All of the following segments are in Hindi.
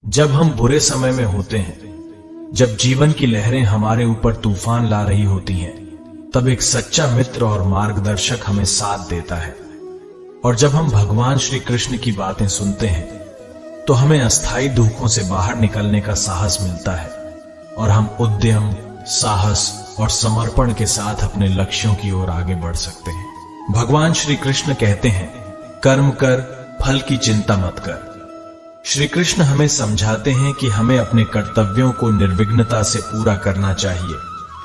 जब हम बुरे समय में होते हैं, जब जीवन की लहरें हमारे ऊपर तूफान ला रही होती हैं, तब एक सच्चा मित्र और मार्गदर्शक हमें साथ देता है। और जब हम भगवान श्री कृष्ण की बातें सुनते हैं तो हमें अस्थायी दुखों से बाहर निकलने का साहस मिलता है और हम उद्यम, साहस और समर्पण के साथ अपने लक्ष्यों की ओर आगे बढ़ सकते हैं। भगवान श्री कृष्ण कहते हैं, कर्म कर, फल की चिंता मत कर। श्री कृष्ण हमें समझाते हैं कि हमें अपने कर्तव्यों को निर्विघ्नता से पूरा करना चाहिए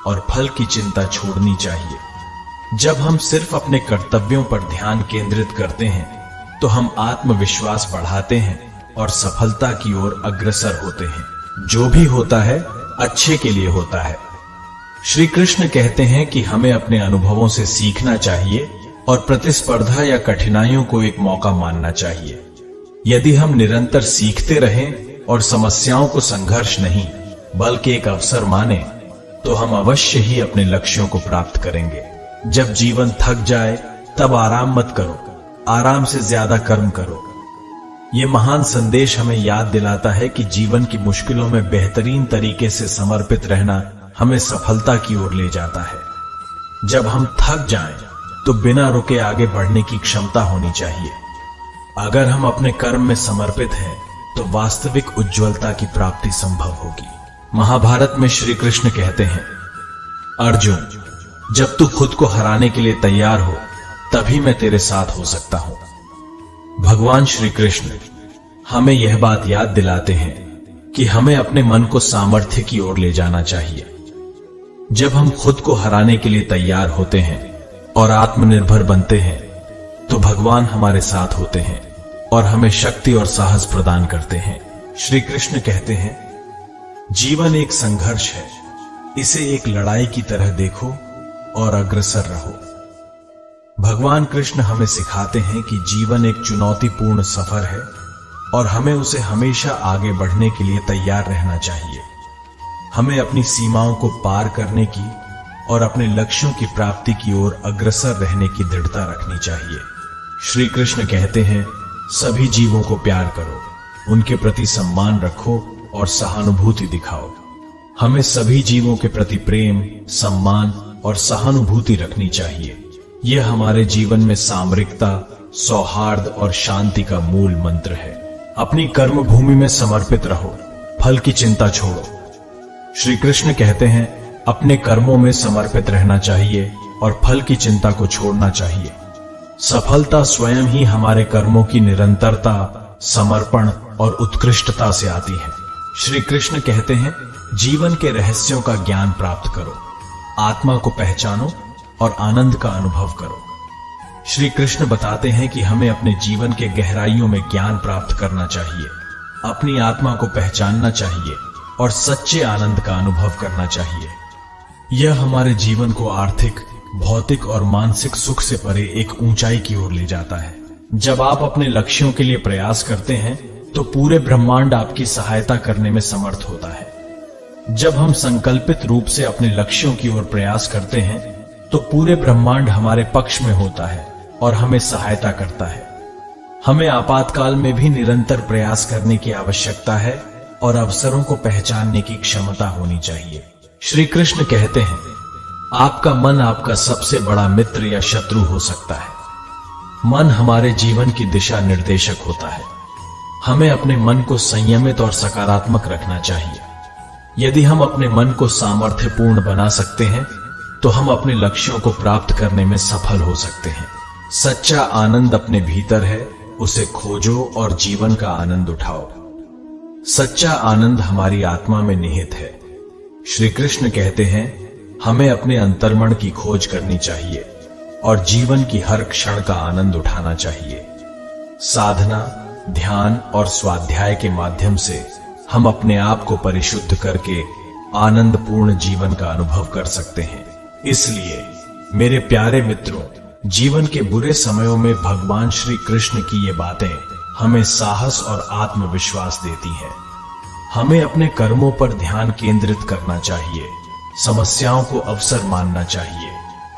और फल की चिंता छोड़नी चाहिए। जब हम सिर्फ अपने कर्तव्यों पर ध्यान केंद्रित करते हैं तो हम आत्मविश्वास बढ़ाते हैं और सफलता की ओर अग्रसर होते हैं। जो भी होता है अच्छे के लिए होता है। श्री कृष्ण कहते हैं कि हमें अपने अनुभवों से सीखना चाहिए और प्रतिस्पर्धा या कठिनाइयों को एक मौका मानना चाहिए। यदि हम निरंतर सीखते रहें और समस्याओं को संघर्ष नहीं बल्कि एक अवसर माने तो हम अवश्य ही अपने लक्ष्यों को प्राप्त करेंगे। जब जीवन थक जाए तब आराम मत करो, आराम से ज्यादा कर्म करो। यह महान संदेश हमें याद दिलाता है कि जीवन की मुश्किलों में बेहतरीन तरीके से समर्पित रहना हमें सफलता की ओर ले जाता है। जब हम थक जाएं तो बिना रुके आगे बढ़ने की क्षमता होनी चाहिए। अगर हम अपने कर्म में समर्पित हैं तो वास्तविक उज्ज्वलता की प्राप्ति संभव होगी। महाभारत में श्री कृष्ण कहते हैं, अर्जुन, जब तू खुद को हराने के लिए तैयार हो तभी मैं तेरे साथ हो सकता हूं। भगवान श्री कृष्ण हमें यह बात याद दिलाते हैं कि हमें अपने मन को सामर्थ्य की ओर ले जाना चाहिए। जब हम खुद को हराने के लिए तैयार होते हैं और आत्मनिर्भर बनते हैं तो भगवान हमारे साथ होते हैं और हमें शक्ति और साहस प्रदान करते हैं। श्री कृष्ण कहते हैं, जीवन एक संघर्ष है, इसे एक लड़ाई की तरह देखो और अग्रसर रहो। भगवान कृष्ण हमें सिखाते हैं कि जीवन एक चुनौतीपूर्ण सफर है और हमें उसे हमेशा आगे बढ़ने के लिए तैयार रहना चाहिए। हमें अपनी सीमाओं को पार करने की और अपने लक्ष्यों की प्राप्ति की ओर अग्रसर रहने की दृढ़ता रखनी चाहिए। श्री कृष्ण कहते हैं, सभी जीवों को प्यार करो, उनके प्रति सम्मान रखो और सहानुभूति दिखाओ। हमें सभी जीवों के प्रति प्रेम, सम्मान और सहानुभूति रखनी चाहिए। यह हमारे जीवन में सामरिकता, सौहार्द और शांति का मूल मंत्र है। अपनी कर्म भूमि में समर्पित रहो, फल की चिंता छोड़ो। श्री कृष्ण कहते हैं, अपने कर्मों में समर्पित रहना चाहिए और फल की चिंता को छोड़ना चाहिए। सफलता स्वयं ही हमारे कर्मों की निरंतरता, समर्पण और उत्कृष्टता से आती है। श्री कृष्ण कहते हैं, जीवन के रहस्यों का ज्ञान प्राप्त करो, आत्मा को पहचानो और आनंद का अनुभव करो। श्री कृष्ण बताते हैं कि हमें अपने जीवन के गहराइयों में ज्ञान प्राप्त करना चाहिए, अपनी आत्मा को पहचानना चाहिए और सच्चे आनंद का अनुभव करना चाहिए। यह हमारे जीवन को आर्थिक, भौतिक और मानसिक सुख से परे एक ऊंचाई की ओर ले जाता है। जब आप अपने लक्ष्यों के लिए प्रयास करते हैं तो पूरे ब्रह्मांड आपकी सहायता करने में समर्थ होता है। जब हम संकल्पित रूप से अपने लक्ष्यों की ओर प्रयास करते हैं तो पूरे ब्रह्मांड हमारे पक्ष में होता है और हमें सहायता करता है। हमें आपातकाल में भी निरंतर प्रयास करने की आवश्यकता है और अवसरों को पहचानने की क्षमता होनी चाहिए। श्री कृष्ण कहते हैं, आपका मन आपका सबसे बड़ा मित्र या शत्रु हो सकता है। मन हमारे जीवन की दिशा निर्देशक होता है। हमें अपने मन को संयमित और सकारात्मक रखना चाहिए। यदि हम अपने मन को सामर्थ्यपूर्ण बना सकते हैं तो हम अपने लक्ष्यों को प्राप्त करने में सफल हो सकते हैं। सच्चा आनंद अपने भीतर है, उसे खोजो और जीवन का आनंद उठाओ। सच्चा आनंद हमारी आत्मा में निहित है। श्री कृष्ण कहते हैं, हमें अपने अंतर्मन की खोज करनी चाहिए और जीवन की हर क्षण का आनंद उठाना चाहिए। साधना, ध्यान और स्वाध्याय के माध्यम से हम अपने आप को परिशुद्ध करके आनंदपूर्ण जीवन का अनुभव कर सकते हैं। इसलिए मेरे प्यारे मित्रों, जीवन के बुरे समयों में भगवान श्री कृष्ण की ये बातें हमें साहस और आत्मविश्वास देती हैं। हमें अपने कर्मों पर ध्यान केंद्रित करना चाहिए, समस्याओं को अवसर मानना चाहिए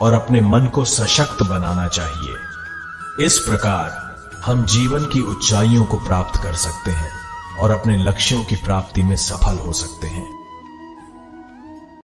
और अपने मन को सशक्त बनाना चाहिए। इस प्रकार हम जीवन की ऊंचाइयों को प्राप्त कर सकते हैं और अपने लक्ष्यों की प्राप्ति में सफल हो सकते हैं।